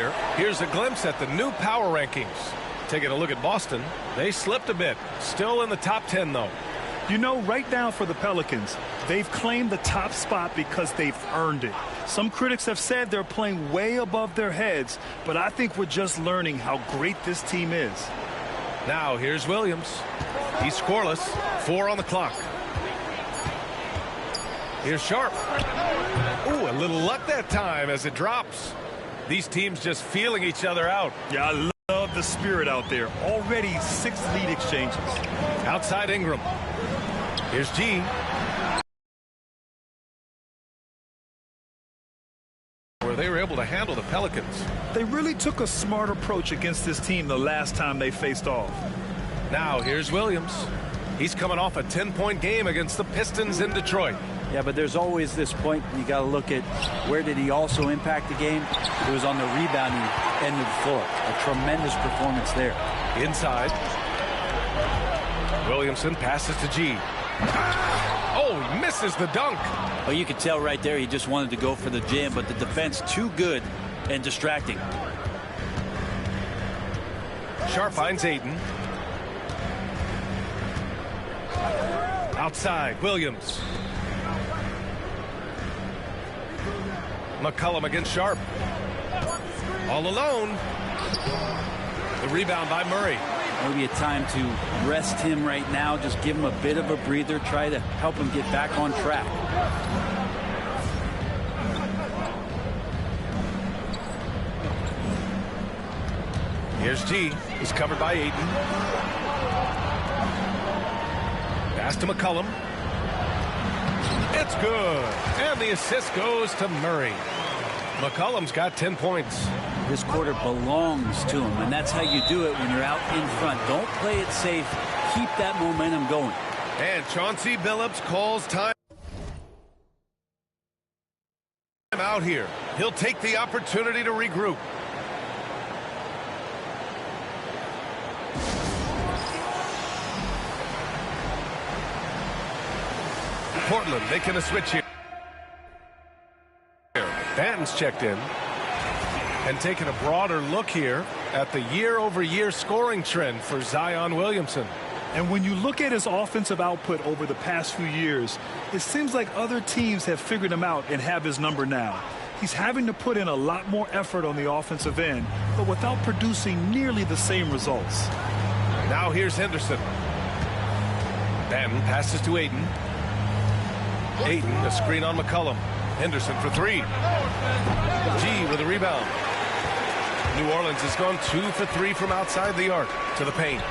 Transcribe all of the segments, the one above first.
here. Here's a glimpse at the new power rankings. Taking a look at Boston, they slipped a bit. Still in the top 10, though. You know, right now for the Pelicans, they've claimed the top spot because they've earned it. Some critics have said they're playing way above their heads, but I think we're just learning how great this team is. Now here's Williams. He's scoreless. 4 on the clock. Here's Sharp. Ooh, a little luck that time as it drops. These teams just feeling each other out. Yeah, I love the spirit out there. Already 6 lead exchanges. Outside Ingram. Here's G. Where they were able to handle the Pelicans. They really took a smart approach against this team the last time they faced off. Now here's Williams. He's coming off a 10-point game against the Pistons in Detroit. Yeah, but there's always this point you got to look at where did he also impact the game. It was on the rebounding end of the floor. A tremendous performance there. Inside. Williamson passes to G. Oh, he misses the dunk. Oh, you could tell right there he just wanted to go for the jam, but the defense too good and distracting. Sharp finds Ayton. Outside, Williams. McCollum against Sharp. All alone. The rebound by Murray. Maybe a time to rest him right now. Just give him a bit of a breather. Try to help him get back on track. Here's G. He's covered by Ayton. Pass to McCollum. It's good. And the assist goes to Murray. McCollum's got 10 points. This quarter belongs to him, and that's how you do it when you're out in front. Don't play it safe. Keep that momentum going. And Chauncey Billups calls time out here. He'll take the opportunity to regroup. Portland making a switch here. Banton's checked in and taking a broader look here at the year-over-year scoring trend for Zion Williamson. And when you look at his offensive output over the past few years, it seems like other teams have figured him out and have his number now. He's having to put in a lot more effort on the offensive end, but without producing nearly the same results. Now here's Henderson. Banton passes to Ayton. Ayton, a screen on McCollum. Henderson for 3. G with a rebound. New Orleans has gone 2 for 3 from outside the arc to the paint.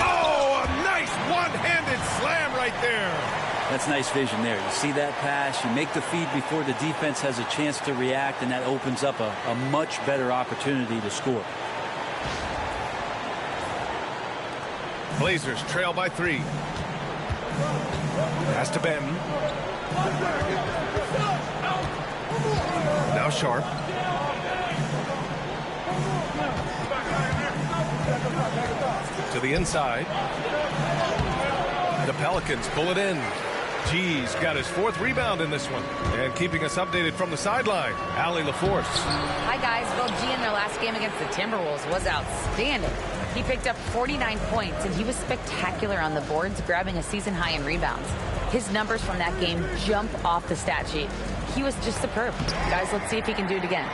Oh, a nice one-handed slam right there. That's nice vision there. You see that pass, you make the feed before the defense has a chance to react, and that opens up a much better opportunity to score. Blazers trail by 3. Pass to Banton. Now Sharp. To the inside. The Pelicans pull it in. G's got his 4th rebound in this one. And keeping us updated from the sideline, Allie LaForce. Hi, guys. Bill G in their last game against the Timberwolves was outstanding. He picked up 49 points, and he was spectacular on the boards, grabbing a season high in rebounds. His numbers from that game jump off the stat sheet. He was just superb. Guys, let's see if he can do it again.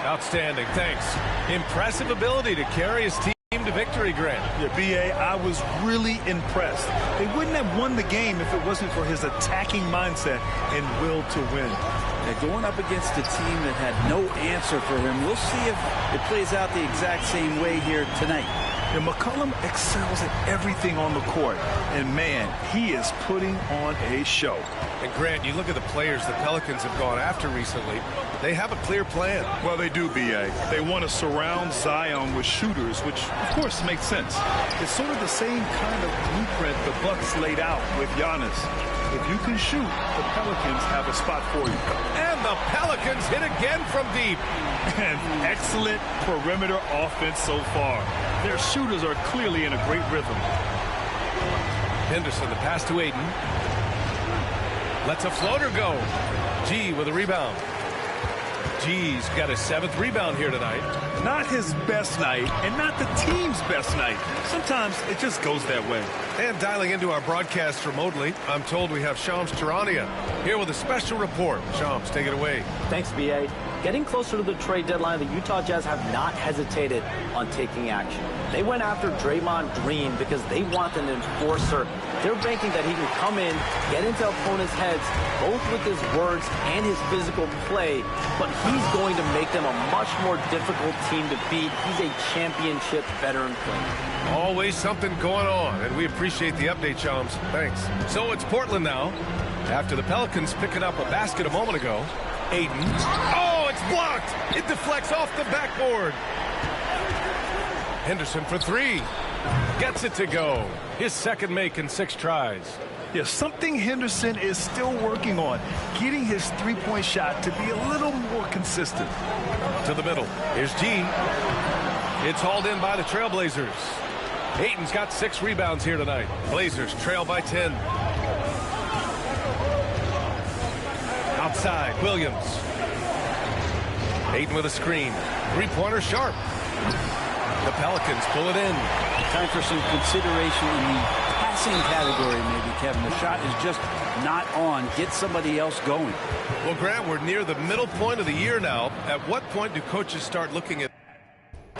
Outstanding. Thanks. Impressive ability to carry his team to victory, Grant. Yeah, B.A., I was really impressed. They wouldn't have won the game if it wasn't for his attacking mindset and will to win. They're going up against a team that had no answer for him. We'll see if it plays out the exact same way here tonight. And McCollum excels at everything on the court. And, man, he is putting on a show. And, Grant, you look at the players the Pelicans have gone after recently. They have a clear plan. Well, they do, B.A. They want to surround Zion with shooters, which, of course, makes sense. It's sort of the same kind of blueprint the Bucks laid out with Giannis. If you can shoot, the Pelicans have a spot for you. And the Pelicans hit again from deep. And excellent perimeter offense so far. Their shooters are clearly in a great rhythm. Henderson, the pass to Ayton. Lets a floater go. G with a rebound. G's got his 7th rebound here tonight. Not his best night, and not the team's best night. Sometimes it just goes that way. And dialing into our broadcast remotely, I'm told we have Shams Charania here with a special report. Shams, take it away. Thanks, B.A. Getting closer to the trade deadline, the Utah Jazz have not hesitated on taking action. They went after Draymond Green because they want an enforcer. They're banking that he can come in, get into opponents' heads, both with his words and his physical play, but he's going to make them a much more difficult team to beat. He's a championship veteran player. Always something going on, and we appreciate the update, Shams. Thanks. So it's Portland now. After the Pelicans picking up a basket a moment ago, Ayton. Oh, it's blocked. It deflects off the backboard. Henderson for 3. Gets it to go. His second make in 6 tries. Yeah, something Henderson is still working on, getting his three-point shot to be a little more consistent. To the middle. Here's G. It's hauled in by the Trailblazers. Ayton's got 6 rebounds here tonight. Blazers trail by 10. Outside, Williams. Ayton with a screen. Three-pointer sharp. The Pelicans pull it in. Time for some consideration in the passing category, maybe, Kevin. The shot is just not on. Get somebody else going. Well, Grant, we're near the middle point of the year now. At what point do coaches start looking at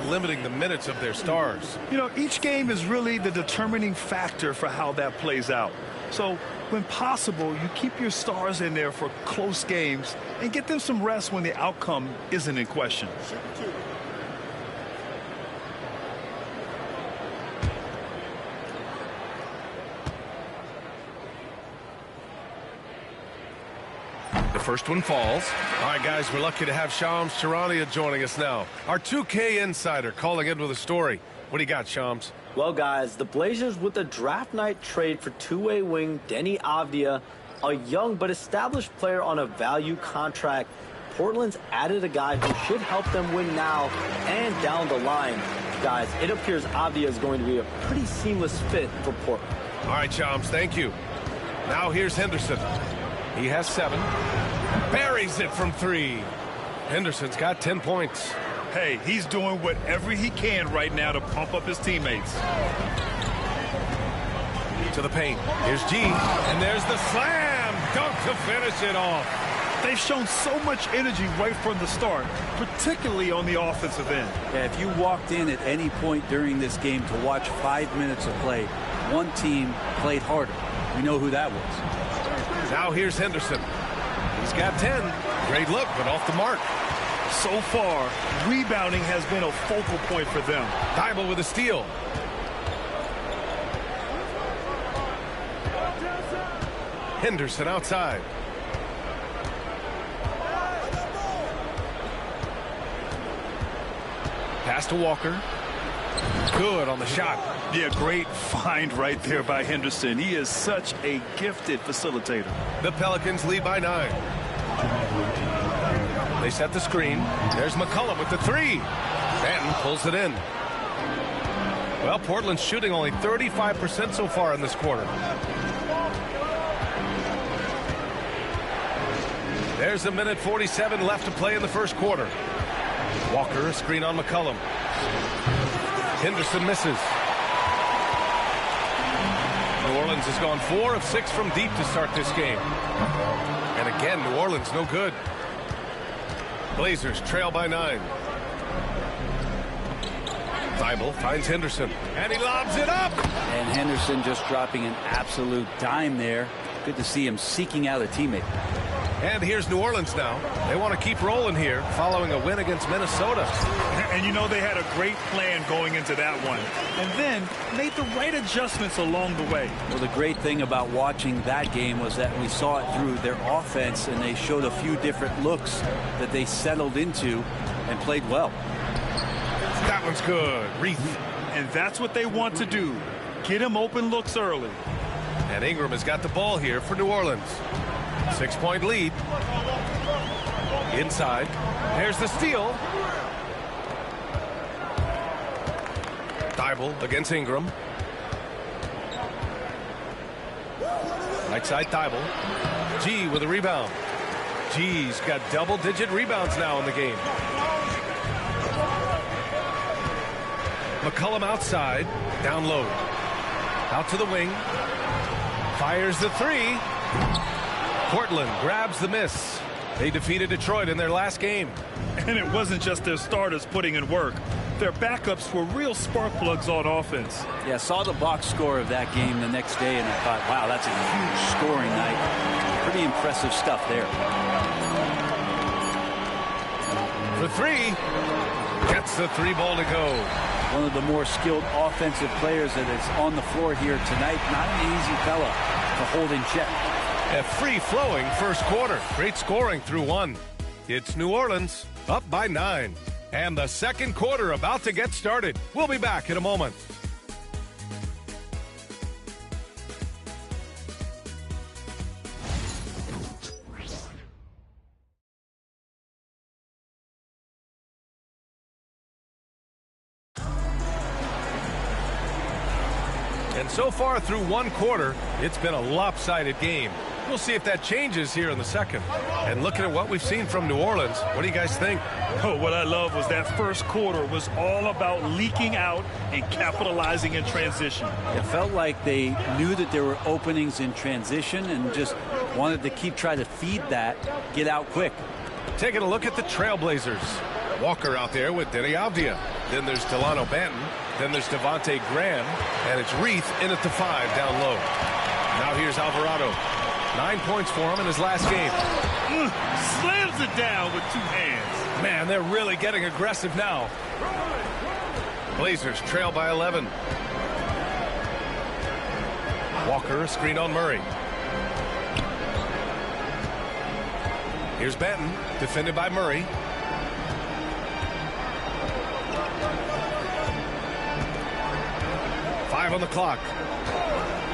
limiting the minutes of their stars? You know, each game is really the determining factor for how that plays out. So when possible, you keep your stars in there for close games and get them some rest when the outcome isn't in question. The first one falls. All right, guys, we're lucky to have Shams Charania joining us now. Our 2K insider calling in with a story. What do you got, Shams? Well, guys, the Blazers with a draft night trade for two-way wing Deni Avdija, a young but established player on a value contract. Portland's added a guy who should help them win now and down the line. Guys, it appears Avdija is going to be a pretty seamless fit for Portland. All right, Shams, thank you. Now here's Henderson. He has 7. Buries it from 3. Henderson's got 10 points. Hey, he's doing whatever he can right now to pump up his teammates. To the paint. Here's G. And there's the slam dunk to finish it off. They've shown so much energy right from the start, particularly on the offensive end. Yeah, if you walked in at any point during this game to watch 5 minutes of play, one team played harder. We know who that was. Now here's Henderson. He's got 10. Great look, but off the mark. So far, rebounding has been a focal point for them. Thybulle with a steal. Henderson outside. Pass to Walker. Good on the shot. Yeah, great find right there by Henderson. He is such a gifted facilitator. The Pelicans lead by 9. They set the screen. There's McCollum with the 3. Banton pulls it in. Well, Portland's shooting only 35% so far in this quarter. There's a minute 47 left to play in the first quarter. Walker, a screen on McCollum. Henderson misses. New Orleans has gone 4 of 6 from deep to start this game. And again, New Orleans no good. Blazers trail by 9. Thybulle finds Henderson, and he lobs it up. And Henderson just dropping an absolute dime there. Good to see him seeking out a teammate. And here's New Orleans now. They want to keep rolling here following a win against Minnesota. And you know they had a great plan going into that one. And then made the right adjustments along the way. Well, the great thing about watching that game was that we saw it through their offense, and they showed a few different looks that they settled into and played well. That one's good. Reith. And that's what they want to do. Get him open looks early. And Ingram has got the ball here for New Orleans. 6-point lead. Inside. There's the steal. Thybulle against Ingram. Right side Thybulle. G with a rebound. G's got double-digit rebounds now in the game. McCollum outside, down low. Out to the wing. Fires the three. Portland grabs the miss. They defeated Detroit in their last game. And it wasn't just their starters putting in work. Their backups were real spark plugs on offense. Yeah, saw the box score of that game the next day, and I thought, wow, that's a huge scoring night. Pretty impressive stuff there. For three. Gets the three ball to go. One of the more skilled offensive players that is on the floor here tonight. Not an easy fella to hold in check. A free-flowing first quarter. Great scoring through one. It's New Orleans up by 9. And the second quarter about to get started. We'll be back in a moment. And so far through one quarter, it's been a lopsided game. We'll see if that changes here in the second. And looking at what we've seen from New Orleans, what do you guys think? Oh, what I love was that first quarter was all about leaking out and capitalizing in transition. It felt like they knew that there were openings in transition and just wanted to keep trying to feed that, get out quick. Taking a look at the Trailblazers. Walker out there with Denny Avdia. Then there's Delano Banton. Then there's Devontae Graham. And it's Reith in at the 5 down low. Now here's Alvarado. 9 points for him in his last game. Slams it down with 2 hands. Man, they're really getting aggressive now. Blazers trail by 11. Walker, a screen on Murray. Here's Banton, defended by Murray. Five on the clock.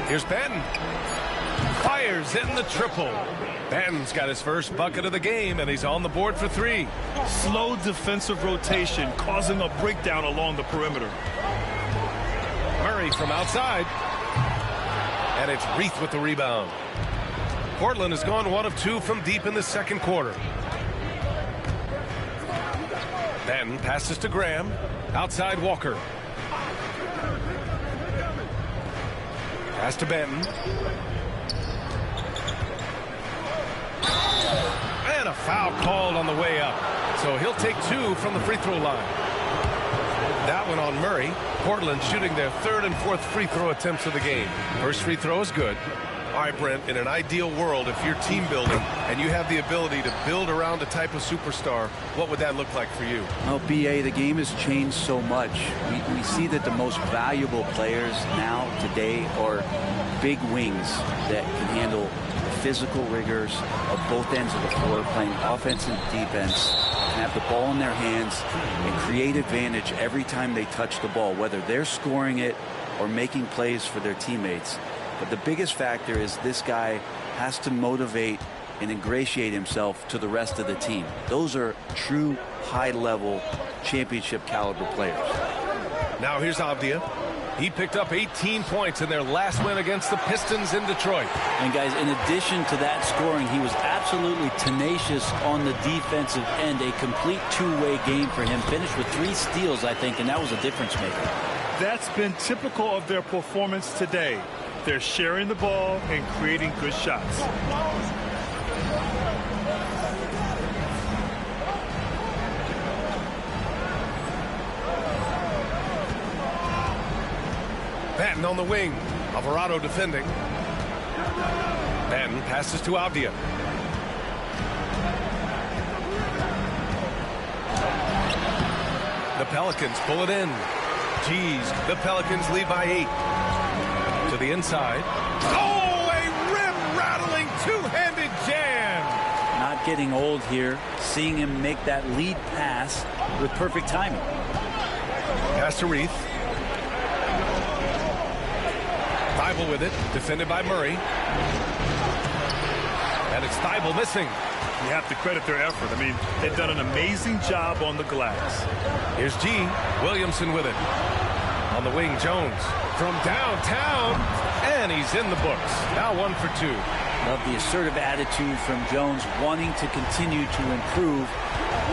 Here's Banton. Fires in the triple. Banton's got his first bucket of the game, and he's on the board for 3. Slow defensive rotation causing a breakdown along the perimeter. Murray from outside. And it's Reith with the rebound. Portland has gone 1 of 2 from deep in the second quarter. Banton passes to Graham. Outside Walker. Pass to Banton. And a foul called on the way up. So he'll take 2 from the free throw line. That one on Murray. Portland shooting their 3rd and 4th free throw attempts of the game. First free throw is good. All right, Brent, in an ideal world, if you're team building and you have the ability to build around a type of superstar, what would that look like for you? Well, BA, the game has changed so much. We see that the most valuable players now, today, are big wings that can handle the physical rigors of both ends of the floor, playing offense and defense, and have the ball in their hands and create advantage every time they touch the ball, whether they're scoring it or making plays for their teammates. But the biggest factor is this guy has to motivate and ingratiate himself to the rest of the team. Those are true high-level championship caliber players. Now here's Avdia. He picked up 18 points in their last win against the Pistons in Detroit. And guys, in addition to that scoring, he was absolutely tenacious on the defensive end. A complete two-way game for him. Finished with 3 steals, I think, and that was a difference maker. That's been typical of their performance today. They're sharing the ball and creating good shots. Banton on the wing. Alvarado defending. Banton passes to Avdia. The Pelicans pull it in. Geez, the Pelicans lead by 8. To the inside. Oh, a rim-rattling two-handed jam. Not getting old here. Seeing him make that lead pass with perfect timing. Pass to Reith. Thybulle with it. Defended by Murray. And it's Thybulle missing. You have to credit their effort. I mean, they've done an amazing job on the glass. Here's G. Williamson with it. On the wing, Jones from downtown, and he's in the books. Now 1 for 2. Love the assertive attitude from Jones, wanting to continue to improve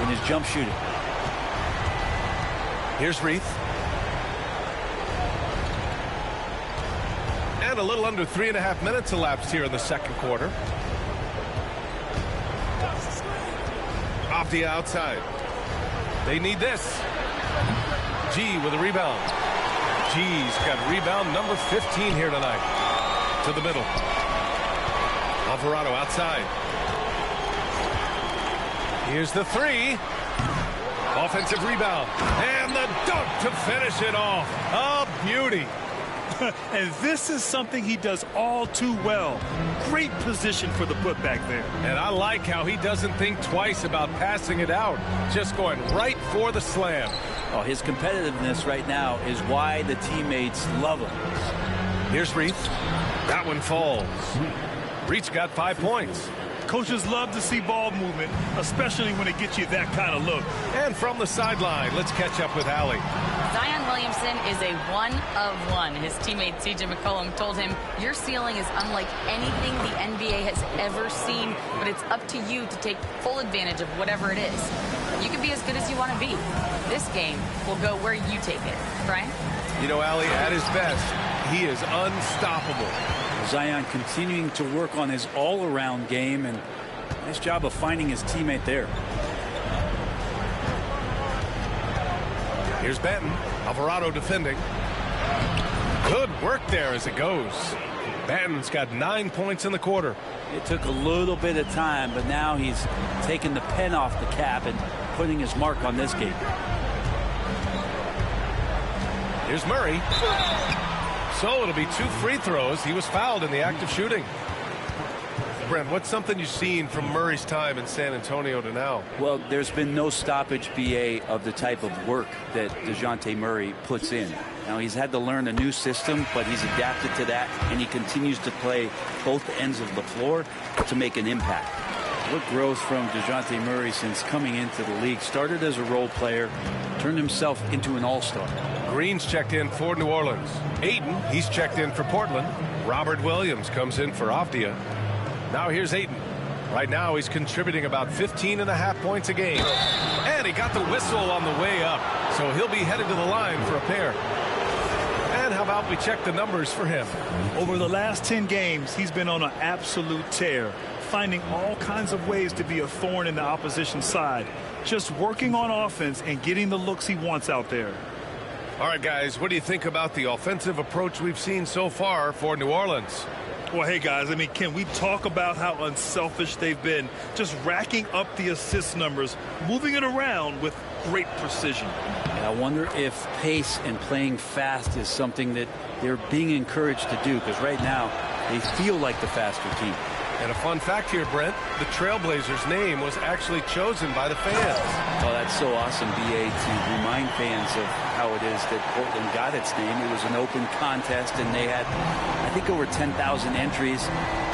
in his jump shooting. Here's Reith. And a little under 3.5 minutes elapsed here in the second quarter. Avdia outside. They need this. G with a rebound. G's got rebound number 15 here tonight. To the middle. Alvarado outside. Here's the three. Offensive rebound. And the dunk to finish it off. A beauty. And this is something he does all too well. Great position for the putback there. And I like how he doesn't think twice about passing it out. Just going right for the slam. Oh, his competitiveness right now is why the teammates love him. Here's Reith. That one falls. Reith's got 5 points. Coaches love to see ball movement, especially when it gets you that kind of look. And from the sideline, let's catch up with Allie. Zion Williamson is a one of one. His teammate C.J. McCollum told him, your ceiling is unlike anything the NBA has ever seen, but it's up to you to take full advantage of whatever it is. You can be as good as you want to be. This game will go where you take it. Brian? You know, Allie, at his best, he is unstoppable. Zion continuing to work on his all-around game, and nice job of finding his teammate there. Here's Benton. Alvarado defending. Good work there as it goes. Benton's got 9 points in the quarter. It took a little bit of time, but now he's taking the pen off the cap and putting his mark on this game. Here's Murray. So it'll be 2 free throws. He was fouled in the act of shooting. Brent, what's something you've seen from Murray's time in San Antonio to now? Well, there's been no stoppage, BA, of the type of work that DeJounte Murray puts in. Now, he's had to learn a new system, but he's adapted to that, and he continues to play both ends of the floor to make an impact. What growth from DeJounte Murray since coming into the league. Started as a role player, turned himself into an all-star. Green's checked in for New Orleans. Ayton, he's checked in for Portland. Robert Williams comes in for Avdia. Now here's Ayton. Right now he's contributing about 15.5 points a game. And he got the whistle on the way up. So he'll be headed to the line for a pair. And how about we check the numbers for him? Over the last 10 games, he's been on an absolute tear, finding all kinds of ways to be a thorn in the opposition's side. Just working on offense and getting the looks he wants out there. All right, guys, what do you think about the offensive approach we've seen so far for New Orleans? Well, hey, guys, I mean, can we talk about how unselfish they've been? Just racking up the assist numbers, moving it around with great precision. And I wonder if pace and playing fast is something that they're being encouraged to do, because right now they feel like the faster team. And a fun fact here, Brent, the Trailblazers' name was actually chosen by the fans. Oh, that's so awesome, BA, to remind fans of how it is that Portland got its name. It was an open contest, and they had, I think, over 10,000 entries.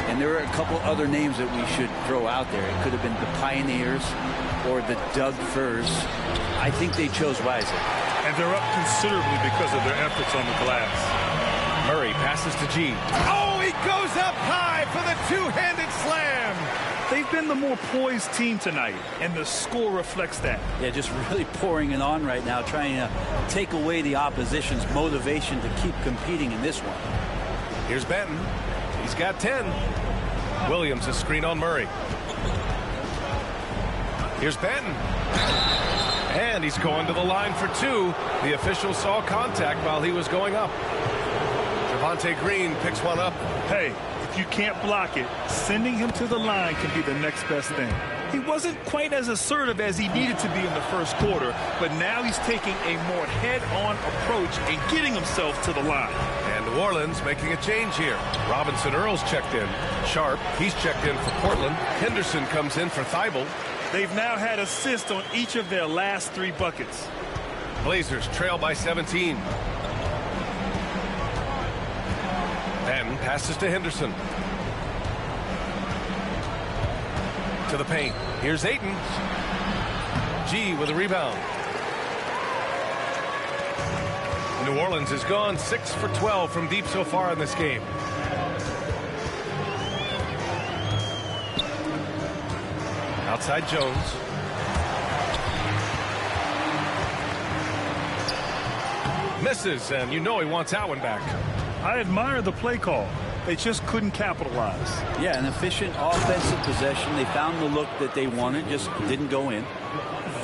And there are a couple other names that we should throw out there. It could have been the Pioneers or the Doug Furs. I think they chose wisely. And they're up considerably because of their efforts on the glass. Murray passes to G. Oh, he goes up high for the two-handed slam. They've been the more poised team tonight, and the score reflects that. Yeah, just really pouring it on right now, trying to take away the opposition's motivation to keep competing in this one. Here's Benton. He's got 10. Williams, a screen on Murray. Here's Benton. And he's going to the line for 2. The official saw contact while he was going up. Javonte Green picks one up. Hey, if you can't block it, sending him to the line can be the next best thing. He wasn't quite as assertive as he needed to be in the first quarter, but now he's taking a more head-on approach and getting himself to the line. And New Orleans making a change here. Robinson Earl's checked in. Sharp, he's checked in for Portland. Henderson comes in for Thibault. They've now had assists on each of their last 3 buckets. Blazers trail by 17. Benton passes to Henderson. To the paint. Here's Ayton. G with a rebound. New Orleans has gone 6 for 12 from deep so far in this game. outside Jones. Misses, and you know he wants that one back. I admire the play call. They just couldn't capitalize. Yeah, an efficient offensive possession. They found the look that they wanted, just didn't go in.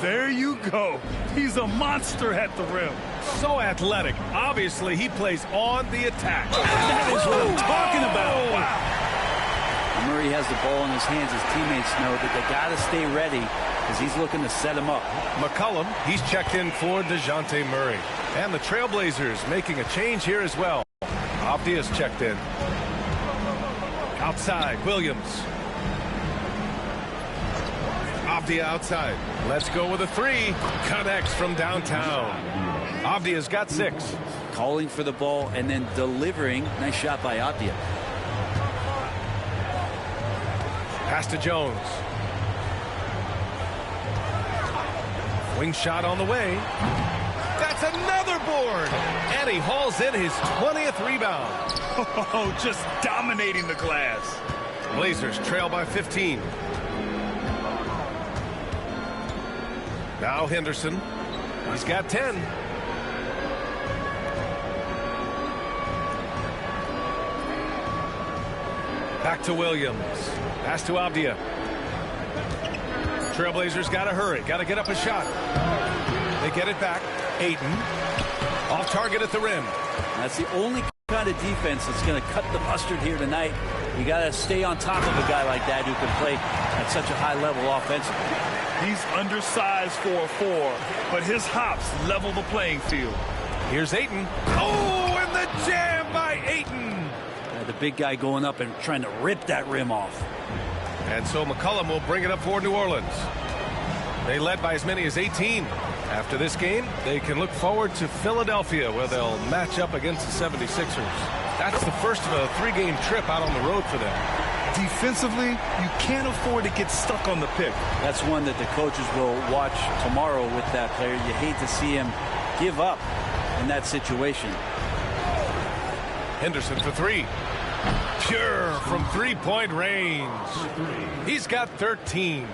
There you go. He's a monster at the rim. So athletic. Obviously, he plays on the attack. That is what I'm talking about. Wow. Murray has the ball in his hands. His teammates know that they got to stay ready because he's looking to set him up. McCollum, he's checked in for DeJounte Murray. And the Trailblazers making a change here as well. Avdia's checked in. Outside, Williams. Avdia outside. Let's go with a three. Connects from downtown. Avdia's got 6. Calling for the ball and then delivering. Nice shot by Avdia. Pass to Jones. Wing shot on the way. That's another board. And he hauls in his 20th rebound. Oh, just dominating the glass. Blazers trail by 15. Now Henderson. He's got 10. Back to Williams. Pass to Avdia. Trailblazers got to hurry. Got to get up a shot. They get it back. Ayton. Off target at the rim. That's the only kind of defense that's going to cut the mustard here tonight. You got to stay on top of a guy like that who can play at such a high level offensively. He's undersized for a 4, but his hops level the playing field. Here's Ayton. Oh, and the jam by Ayton. The big guy going up and trying to rip that rim off. And so McCollum will bring it up for New Orleans. They led by as many as 18. After this game, they can look forward to Philadelphia, where they'll match up against the 76ers. That's the first of a 3-game trip out on the road for them. Defensively, you can't afford to get stuck on the pick. That's one that the coaches will watch tomorrow with that player. You hate to see him give up in that situation. Henderson for 3. Pure from 3-point range. He's got 13.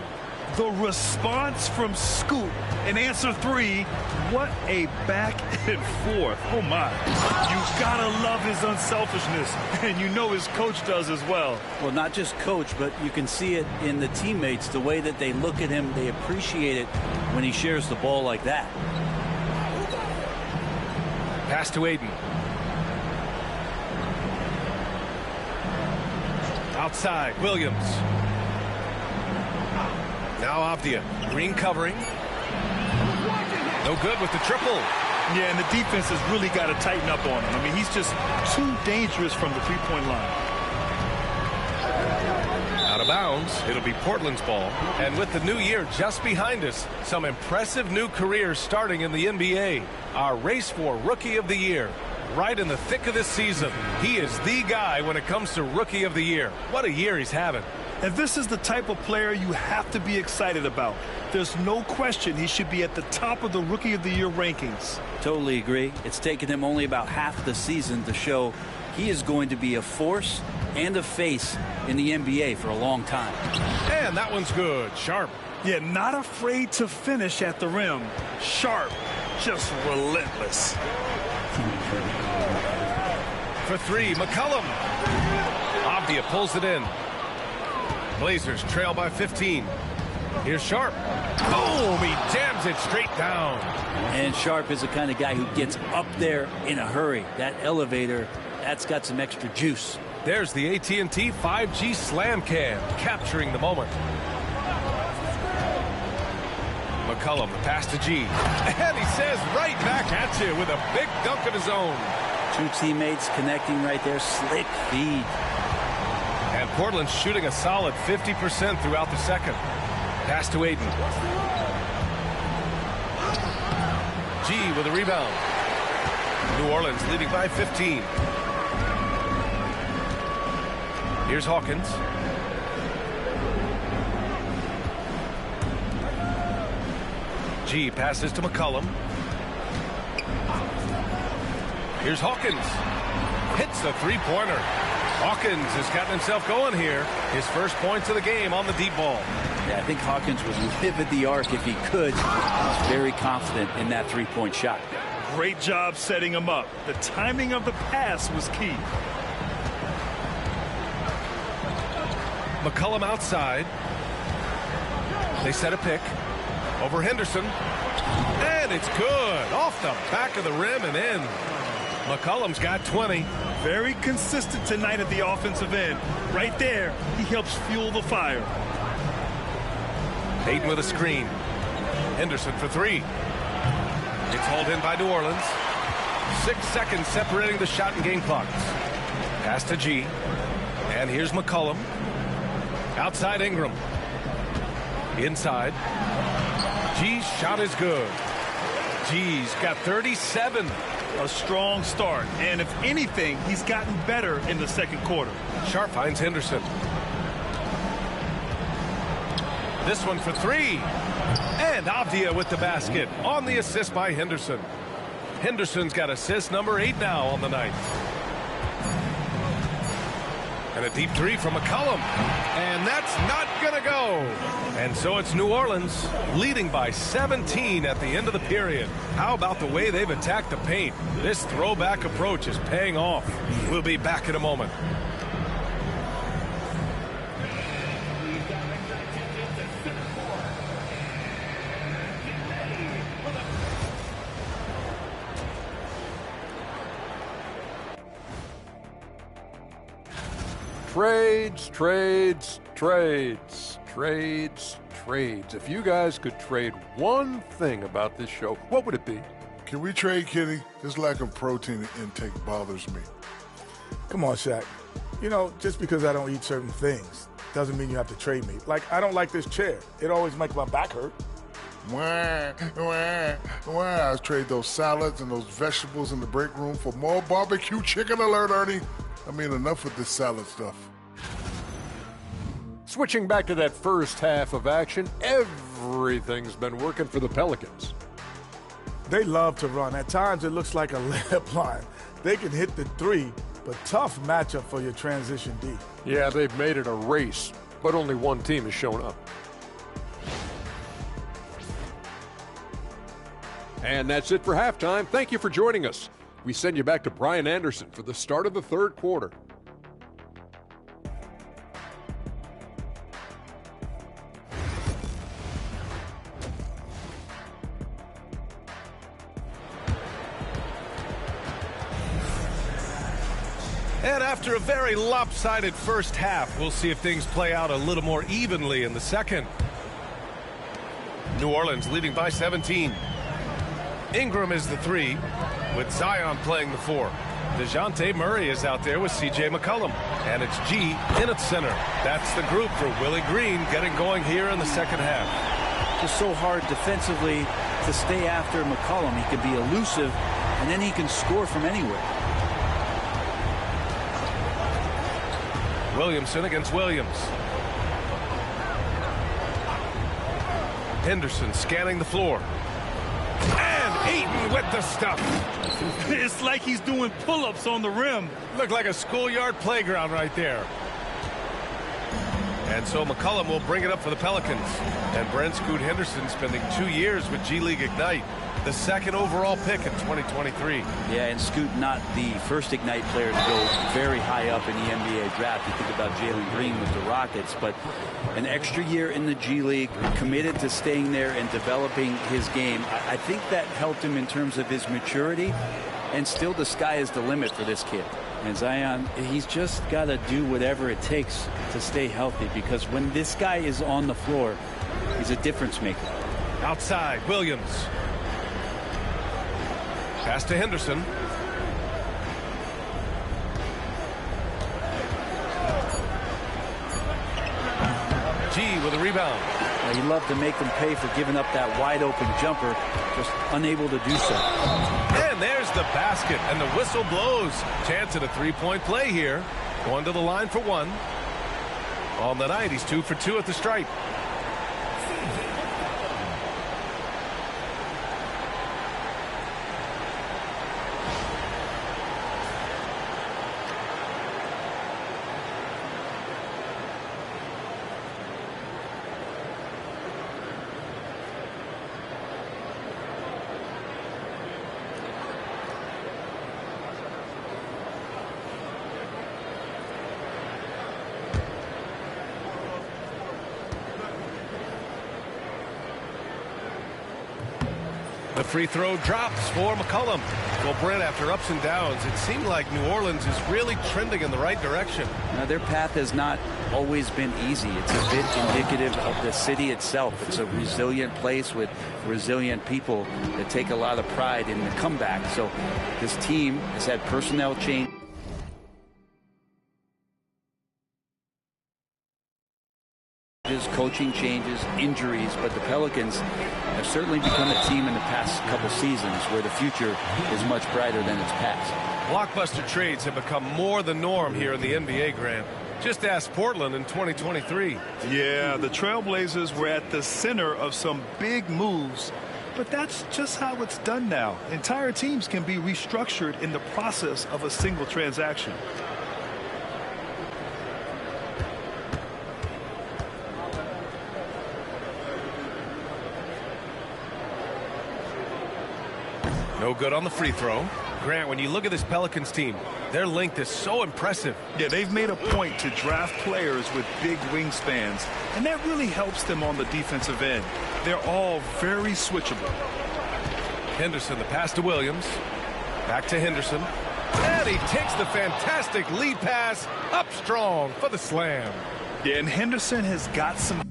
The response from Scoot in answer 3. What a back and forth. Oh, my. You got to love his unselfishness, and you know his coach does as well. Well, not just coach, but you can see it in the teammates, the way that they look at him. They appreciate it when he shares the ball like that. Pass to Ayton. Outside, Williams. Now Avdia. Green covering. No good with the triple. Yeah, and the defense has really got to tighten up on him. I mean, he's just too dangerous from the 3-point line. Out of bounds. It'll be Portland's ball. And with the new year just behind us, some impressive new careers starting in the NBA. Our race for Rookie of the Year. Right in the thick of this season. He is the guy when it comes to Rookie of the Year. What a year he's having. And this is the type of player you have to be excited about. There's no question he should be at the top of the Rookie of the Year rankings. Totally agree. It's taken him only about half the season to show he is going to be a force and a face in the NBA for a long time. And that one's good. Sharp. Yeah, not afraid to finish at the rim. Sharp. Just relentless. For 3, McCollum. Avdia pulls it in. Blazers trail by 15. Here's Sharp. Boom! He jams it straight down. And Sharp is the kind of guy who gets up there in a hurry. That elevator, that's got some extra juice. There's the AT&T 5G Slam Cam, capturing the moment. McCollum, the pass to G. And he says right back at you with a big dunk of his own. 2 teammates connecting right there. Slick feed. And Portland's shooting a solid 50% throughout the second. Pass to Ayton. G with a rebound. New Orleans leading by 15. Here's Hawkins. G passes to McCollum. Here's Hawkins. Hits the 3-pointer. Hawkins has gotten himself going here. His first points of the game on the deep ball. Yeah, I think Hawkins would live at the arc if he could. He's very confident in that three-point shot. Great job setting him up. The timing of the pass was key. McCollum outside. They set a pick. Over Henderson. And it's good. Off the back of the rim and in. McCollum's got 20. Very consistent tonight at the offensive end. Right there, he helps fuel the fire. Ayton with a screen. Henderson for three. It's hauled in by New Orleans. 6 seconds separating the shot and game clocks. Pass to G. And here's McCollum. Outside Ingram. Inside. G's shot is good. G's got 37. A strong start. And if anything, he's gotten better in the second quarter. Sharp finds Henderson. This one for three. And Avdia with the basket on the assist by Henderson. Henderson's got assist number 8 now on the night. And a deep three from McCollum. And that's not going to go. And so it's New Orleans leading by 17 at the end of the period. How about the way they've attacked the paint? This throwback approach is paying off. We'll be back in a moment. Trades, trades, trades, trades, trades. If you guys could trade one thing about this show, what would it be? Can we trade, Kenny? This lack of protein intake bothers me. Come on, Shaq. You know, just because I don't eat certain things doesn't mean you have to trade me. Like, I don't like this chair. It always makes my back hurt. Wah, wah, wah. I trade those salads and those vegetables in the break room for more barbecue chicken alert, Ernie. I mean, enough with this salad stuff. Switching back to that first half of action, everything's been working for the Pelicans. They love to run. At times, it looks like a layup line. They can hit the three, but tough matchup for your transition D. Yeah, they've made it a race, but only one team has shown up. And that's it for halftime. Thank you for joining us. We send you back to Brian Anderson for the start of the third quarter. And after a very lopsided first half, we'll see if things play out a little more evenly in the second. New Orleans leading by 17. Ingram is the three, with Zion playing the four. DeJounte Murray is out there with C.J. McCollum. And it's G in at center. That's the group for Willie Green getting going here in the second half. Just so hard defensively to stay after McCollum. He can be elusive, and then he can score from anywhere. Williamson against Williams. Henderson scanning the floor. And Ayton with the stuff. It's like he's doing pull-ups on the rim. Looked like a schoolyard playground right there. And so McCollum will bring it up for the Pelicans. And Brent Scoot Henderson spending 2 years with G League Ignite. The second overall pick in 2023. Yeah, and Scoot not the first Ignite player to go very high up in the NBA draft. You think about Jalen Green with the Rockets, but an extra year in the G League, committed to staying there and developing his game. I think that helped him in terms of his maturity, and still the sky is the limit for this kid. And Zion, he's just got to do whatever it takes to stay healthy, because when this guy is on the floor, he's a difference maker. Outside, Williams. Pass to Henderson. G with a rebound. He loved to make them pay for giving up that wide open jumper, just unable to do so. And there's the basket, and the whistle blows. Chance at a three-point play here. Going to the line for one. On the night, he's 2 for 2 at the stripe. The free throw drops for McCollum. Well, Brent, after ups and downs, it seemed like New Orleans is really trending in the right direction. Now, their path has not always been easy. It's a bit indicative of the city itself. It's a resilient place with resilient people that take a lot of pride in the comeback. So this team has had personnel change. Coaching changes, injuries, but the Pelicans have certainly become a team in the past couple seasons where the future is much brighter than its past. Blockbuster trades have become more the norm here in the NBA, Grant. Just ask Portland in 2023. Yeah, the Trailblazers were at the center of some big moves, but that's just how it's done now. Entire teams can be restructured in the process of a single transaction. No good on the free throw. Grant, when you look at this Pelicans team, their length is so impressive. Yeah, they've made a point to draft players with big wingspans, and that really helps them on the defensive end. They're all very switchable. Henderson, the pass to Williams. Back to Henderson. And he takes the fantastic lead pass up strong for the slam. Yeah, and Henderson has got some...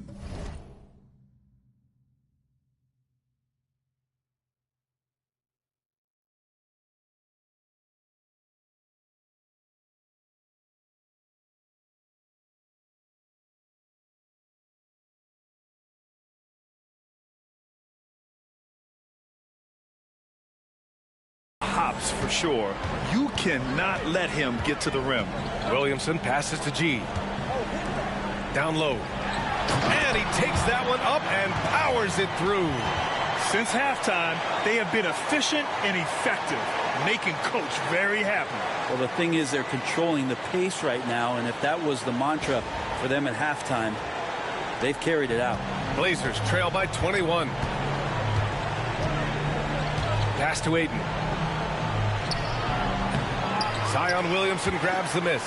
hops for sure. You cannot let him get to the rim. Williamson passes to G. Down low. And he takes that one up and powers it through. Since halftime, they have been efficient and effective, making Coach very happy. Well, the thing is, they're controlling the pace right now, and if that was the mantra for them at halftime, they've carried it out. Blazers trail by 21. Pass to Ayton. Zion Williamson grabs the miss.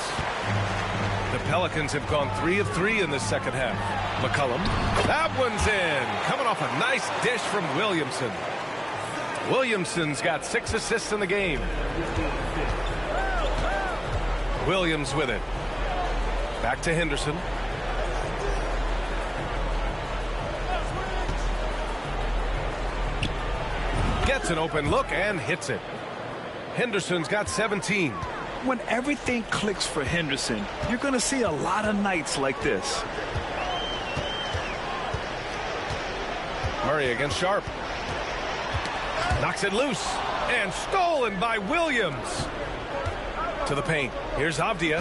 The Pelicans have gone 3 of 3 in the second half. McCollum. That one's in. Coming off a nice dish from Williamson. Williamson's got 6 assists in the game. Williams with it. Back to Henderson. Gets an open look and hits it. Henderson's got 17. When everything clicks for Henderson, you're going to see a lot of nights like this. Murray against Sharp. Knocks it loose. And stolen by Williams. To the paint. Here's Avdia.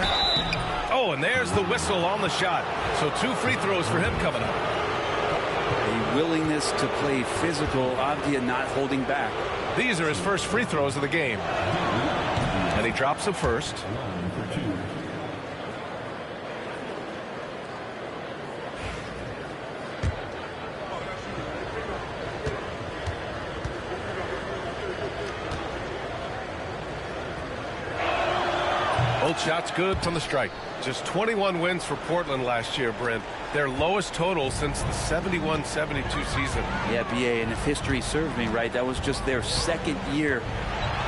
Oh, and there's the whistle on the shot. So 2 free throws for him coming up. A willingness to play physical. Avdia not holding back. These are his first free throws of the game. And he drops the first. Both shots good from the strike. Just 21 wins for Portland last year, Brent. Their lowest total since the 71-72 season. Yeah, BA, and if history served me right, that was just their second year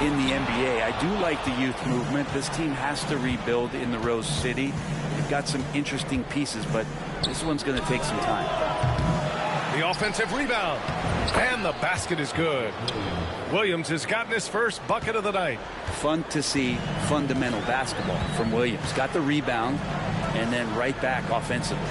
in the NBA. I do like the youth movement. This team has to rebuild in the Rose City. They've got some interesting pieces, but this one's going to take some time. The offensive rebound. And the basket is good. Williams has gotten his first bucket of the night. Fun to see fundamental basketball from Williams. Got the rebound and then right back offensively.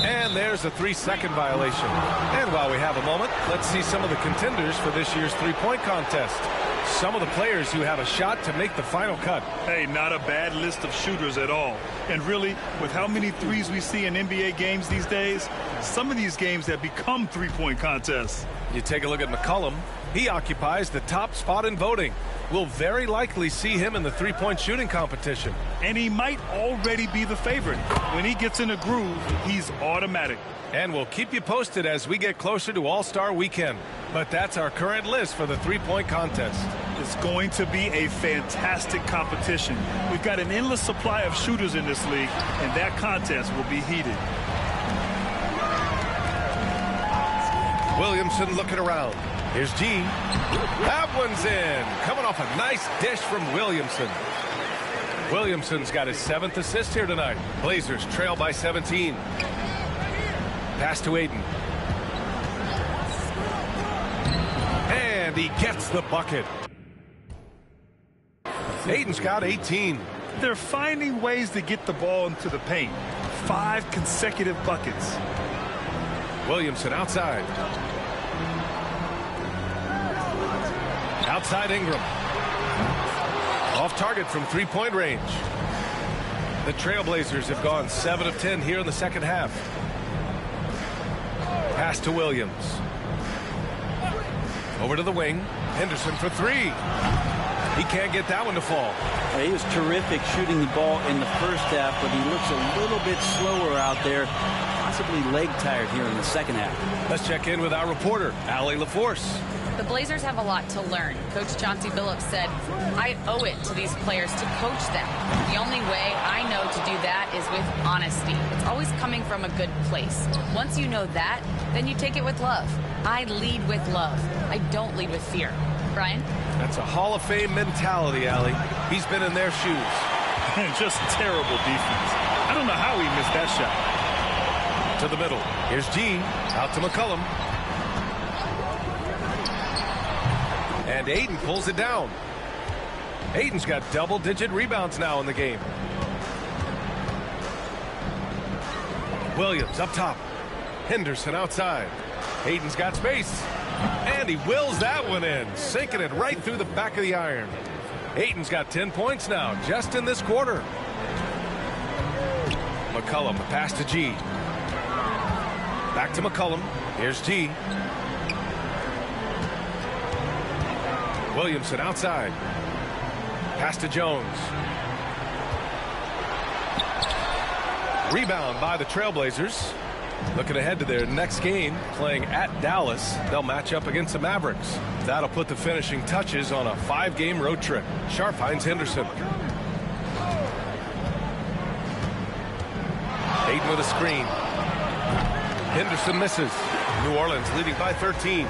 And there's a 3-second violation. And while we have a moment, let's see some of the contenders for this year's three-point contest. Some of the players who have a shot to make the final cut. Hey, not a bad list of shooters at all. And really, with how many threes we see in NBA games these days, some of these games have become three-point contests. You take a look at McCollum. He occupies the top spot in voting. We'll very likely see him in the three-point shooting competition. And he might already be the favorite. When he gets in a groove, he's automatic. And we'll keep you posted as we get closer to All-Star Weekend. But that's our current list for the three-point contest. It's going to be a fantastic competition. We've got an endless supply of shooters in this league, and that contest will be heated. Williamson looking around. Here's G. That one's in. Coming off a nice dish from Williamson. Williamson's got his 7th assist here tonight. Blazers trail by 17. Pass to Ayton. And he gets the bucket. Ayton's got 18. They're finding ways to get the ball into the paint. 5 consecutive buckets. Williamson outside. Outside Ingram. Off target from three-point range. The Trailblazers have gone 7 of 10 here in the second half. Pass to Williams. Over to the wing. Henderson for 3. He can't get that one to fall. He was terrific shooting the ball in the first half, but he looks a little bit slower out there, possibly leg tired here in the second half. Let's check in with our reporter, Allie LaForce. The Blazers have a lot to learn. Coach Chauncey Billups said, I owe it to these players to coach them. The only way I know to do that is with honesty. It's always coming from a good place. Once you know that, then you take it with love. I lead with love. I don't lead with fear. Brian? That's a Hall of Fame mentality, Allie. He's been in their shoes. Just terrible defense. I don't know how he missed that shot. To the middle. Here's G. Out to McCollum. And Ayton pulls it down. Ayton's got double-digit rebounds now in the game. Williams up top. Henderson outside. Ayton's got space. And he wills that one in, sinking it right through the back of the iron. Ayton's got 10 points now, just in this quarter. McCollum, the pass to G. Back to McCollum. Here's G. Williamson outside. Pass to Jones. Rebound by the Trailblazers. Looking ahead to their next game, playing at Dallas. They'll match up against the Mavericks. That'll put the finishing touches on a 5-game road trip. Sharp finds Henderson. Ayton with a screen. Henderson misses. New Orleans leading by 13.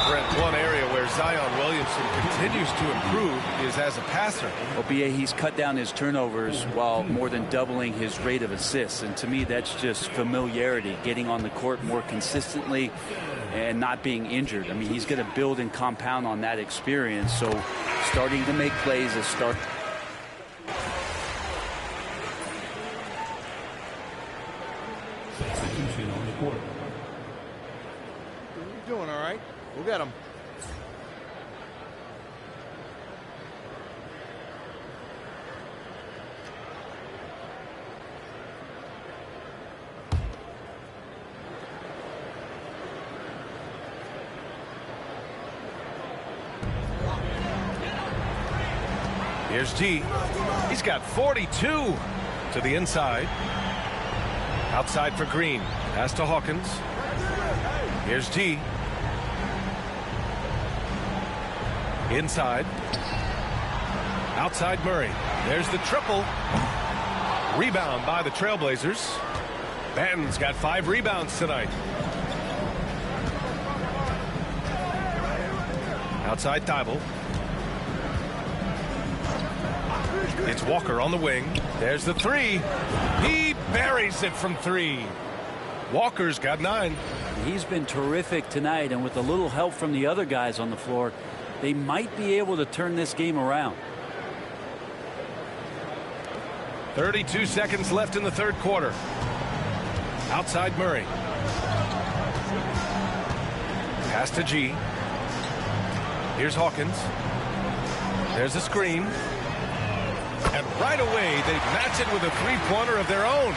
Brent, one area where Zion Williamson continues to improve is as a passer. Well, B.A., he's cut down his turnovers while more than doubling his rate of assists. And to me, that's just familiarity, getting on the court more consistently and not being injured. I mean, he's going to build and compound on that experience. So starting to make plays is start. You're doing all right. We'll get him. Here's G. He's got 42 to the inside. Outside for Green. Pass to Hawkins. Here's G. Inside. Outside Murray. There's the triple. Rebound by the Trailblazers. Banton's got 5 rebounds tonight. Outside Thibault. It's Walker on the wing. There's the 3. He buries it from 3. Walker's got 9. He's been terrific tonight, and with a little help from the other guys on the floor, they might be able to turn this game around. 32 seconds left in the third quarter. Outside Murray. Pass to G. Here's Hawkins. There's a screen. And right away, they match it with a three-pointer of their own.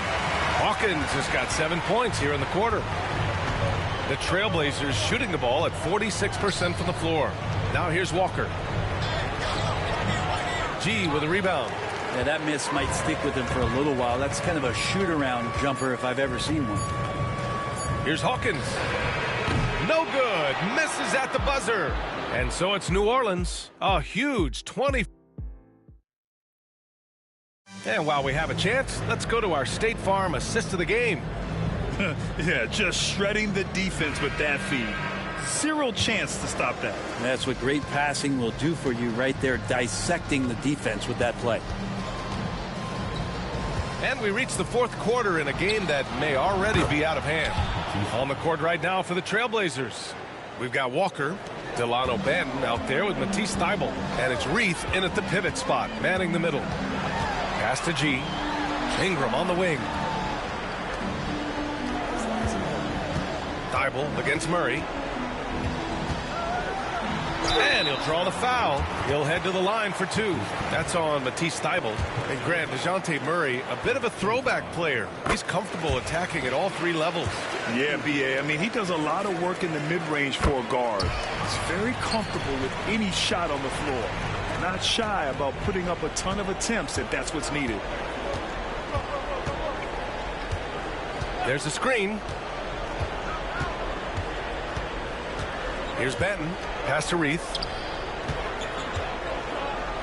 Hawkins has got 7 points here in the quarter. The Trailblazers shooting the ball at 46% from the floor. Now here's Walker. G with a rebound. Yeah, that miss might stick with him for a little while. That's kind of a shoot-around jumper if I've ever seen one. Here's Hawkins. No good. Misses at the buzzer. And so it's New Orleans. A huge 20. And while we have a chance, let's go to our State Farm assist of the game. Yeah, just shredding the defense with that feed. Zero chance to stop that. That's what great passing will do for you right there, dissecting the defense with that play. And we reach the fourth quarter in a game that may already be out of hand. On the court right now for the Trailblazers, we've got Walker, Delano Banton out there with Matisse Thybulle. And it's Reith in at the pivot spot, manning the middle. Pass to G. Ingram on the wing. Thybulle against Murray. And he'll draw the foul. He'll head to the line for two. That's on Matisse Thybulle. And Grant, DeJounte Murray, a bit of a throwback player. He's comfortable attacking at all three levels. Yeah, B.A. I mean, he does a lot of work in the mid-range for a guard. He's very comfortable with any shot on the floor. Not shy about putting up a ton of attempts if that's what's needed. There's a screen. Here's Banton. Pass to Reith.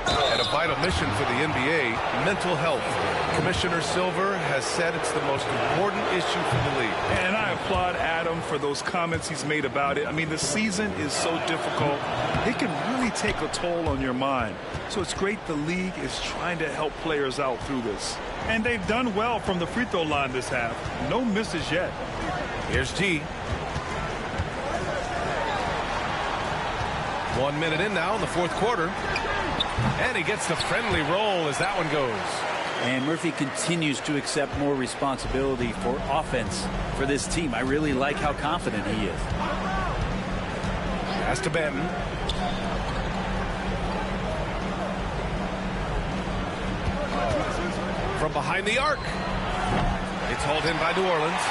And a vital mission for the NBA, mental health. Commissioner Silver has said it's the most important issue for the league. And I applaud Adam for those comments he's made about it. I mean, the season is so difficult. It can really take a toll on your mind. So it's great the league is trying to help players out through this. And they've done well from the free throw line this half. No misses yet. Here's G. 1 minute in now in the fourth quarter. And he gets the friendly roll as that one goes. And Murphy continues to accept more responsibility for offense for this team. I really like how confident he is. Pass to Banton. From behind the arc. It's hauled in by New Orleans.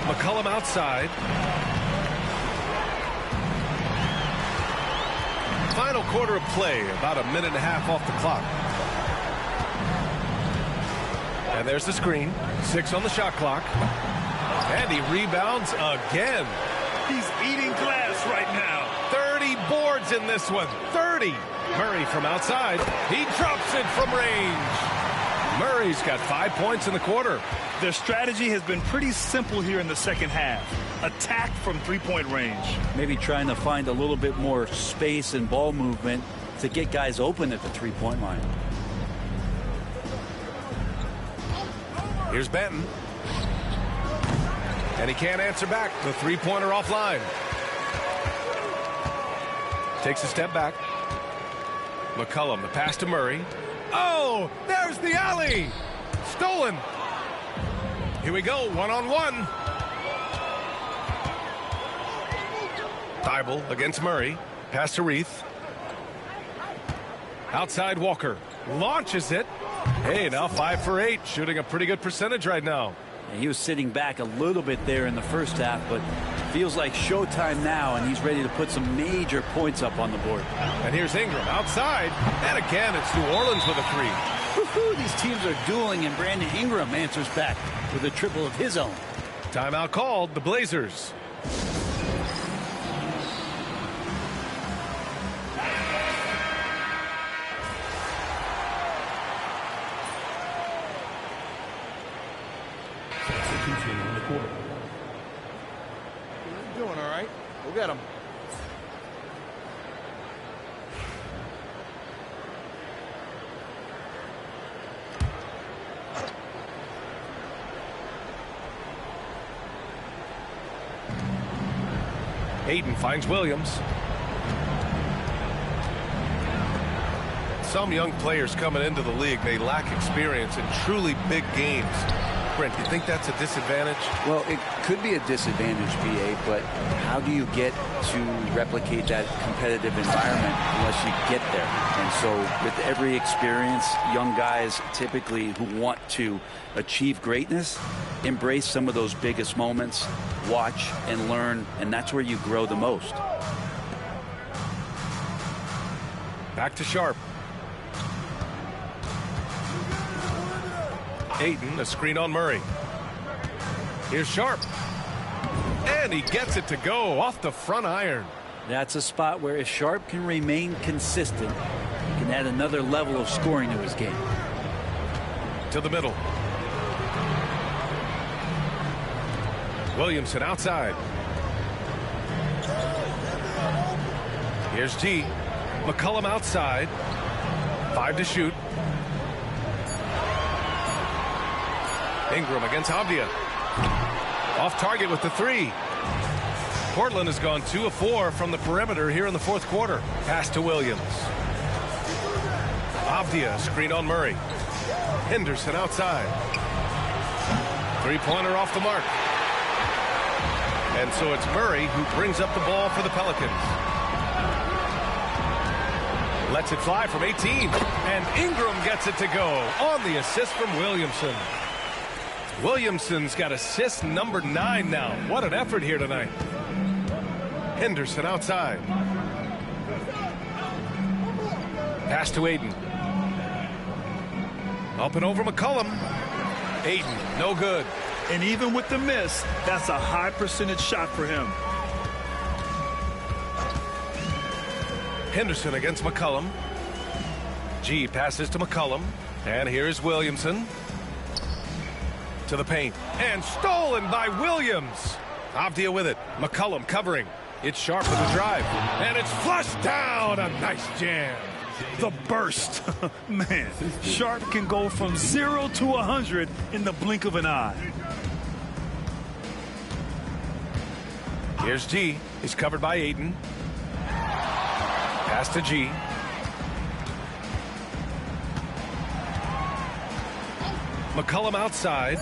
McCollum outside. Final quarter of play, about a minute and a half off the clock. And there's the screen. 6 on the shot clock. And he rebounds again. He's eating glass right now. 30 boards in this one. 30. Murray from outside. He drops it from range. Murray's got 5 points in the quarter. Their strategy has been pretty simple here in the second half. Attack from three-point range. Maybe trying to find a little bit more space and ball movement to get guys open at the three-point line. Here's Banton. And he can't answer back. The three-pointer offline. Takes a step back. McCollum, the pass to Murray. Oh, there's the alley. Stolen. Here we go, one-on-one. Thybulle against Murray. Pass to Reith. Outside Walker. Launches it. Hey, now 5 for 8. Shooting a pretty good percentage right now. And he was sitting back a little bit there in the first half, but feels like showtime now, and he's ready to put some major points up on the board. And here's Ingram outside. And again, it's New Orleans with a 3. Woohoo, these teams are dueling, and Brandon Ingram answers back with a triple of his own. Timeout called, the Blazers. You're doing all right. Go get him. Ayton finds Williams. Some young players coming into the league, they lack experience in truly big games. Brent, do you think that's a disadvantage? Well, it could be a disadvantage, BA, but how do you get to replicate that competitive environment unless you get there? And so with every experience, young guys typically who want to achieve greatness, embrace some of those biggest moments, watch and learn, and that's where you grow the most. Back to Sharp. Ayton, a screen on Murray. Here's Sharp. And he gets it to go off the front iron. That's a spot where if Sharp can remain consistent, he can add another level of scoring to his game. To the middle. Williamson outside. Here's G. McCollum outside. 5 to shoot. Ingram against Avdia. Off target with the 3. Portland has gone 2 of 4 from the perimeter here in the fourth quarter. Pass to Williams. Avdia screen on Murray. Henderson outside. 3-pointer off the mark. And so it's Murray who brings up the ball for the Pelicans. Lets it fly from 18. And Ingram gets it to go on the assist from Williamson. Williamson's got assist number 9 now. What an effort here tonight. Henderson outside. Pass to Aiden. Up and over McCollum. Aiden, no good. And even with the miss, that's a high percentage shot for him. Henderson against McCollum. G passes to McCollum. And here's Williamson. To the paint. And stolen by Williams. Avdia with it. McCollum covering. It's Sharp with the drive. And it's flushed down. A nice jam. The burst. Man, Sharp can go from 0 to 100 in the blink of an eye. Here's G. He's covered by Aiden. Pass to G. McCollum outside.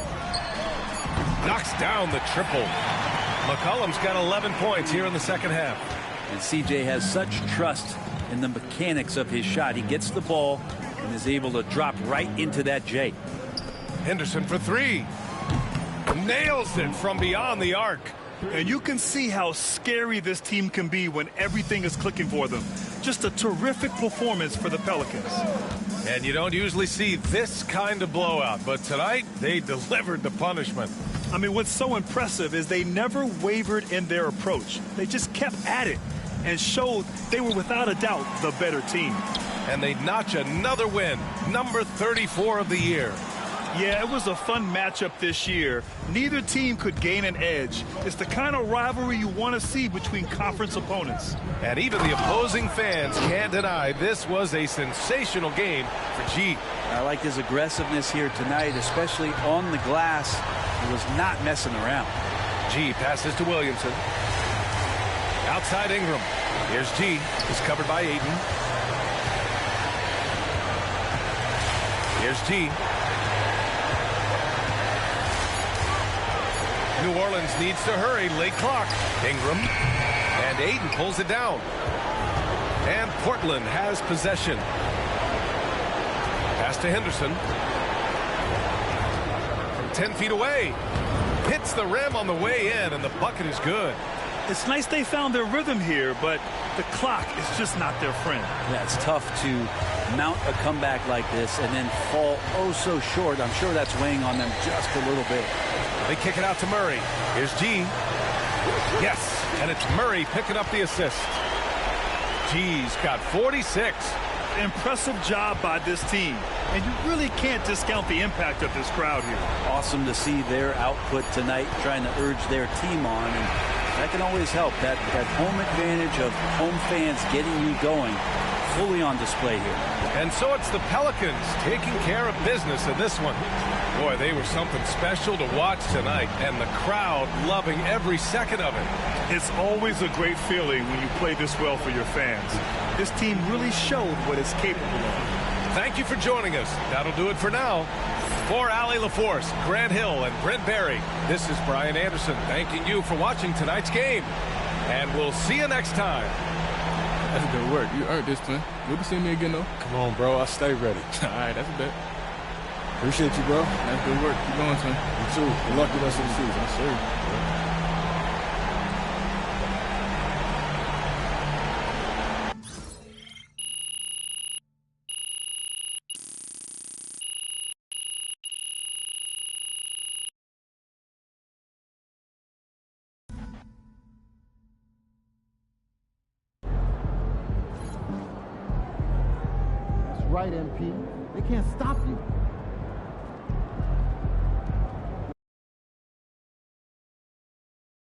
Knocks down the triple. McCollum's got 11 points here in the second half. And CJ has such trust in the mechanics of his shot. He gets the ball and is able to drop right into that J. Henderson for 3. Nails it from beyond the arc. And you can see how scary this team can be when everything is clicking for them. Just a terrific performance for the Pelicans. And you don't usually see this kind of blowout, but tonight they delivered the punishment. I mean, what's so impressive is they never wavered in their approach. They just kept at it and showed they were without a doubt the better team. And they notch another win, number 34 of the year. Yeah, it was a fun matchup this year. Neither team could gain an edge. It's the kind of rivalry you want to see between conference opponents. And even the opposing fans can't deny this was a sensational game for G. I like his aggressiveness here tonight, especially on the glass. He was not messing around. G passes to Williamson. Outside Ingram. Here's G. He's covered by Aiden. Here's G. New Orleans needs to hurry. Late clock. Ingram. And Aiden pulls it down. And Portland has possession. Pass to Henderson. From 10 feet away. Hits the rim on the way in, and the bucket is good. It's nice they found their rhythm here, but the clock is just not their friend. Yeah, it's tough to mount a comeback like this and then fall oh so short. I'm sure that's weighing on them just a little bit. They kick it out to Murray. Here's G. Yes, and it's Murray picking up the assist. G's got 46. Impressive job by this team, and you really can't discount the impact of this crowd here. Awesome to see their output tonight, trying to urge their team on, and that can always help. That home advantage of home fans getting you going, fully on display here. And so it's the Pelicans taking care of business in this one. Boy, they were something special to watch tonight, and the crowd loving every second of it. It's always a great feeling when you play this well for your fans. This team really showed what it's capable of. Thank you for joining us. That'll do it for now. For Allie LaForce, Grant Hill, and Brent Barry, this is Brian Anderson thanking you for watching tonight's game. And we'll see you next time. That's good work. You earned this, twin. You'll be seeing me again, though. Come on, bro. I'll stay ready. All right, that's a bet. Appreciate you, bro. That's good work. Keep going, twin. You too. Good luck the rest of the season. Yes, sir. right, MP. They can't stop you.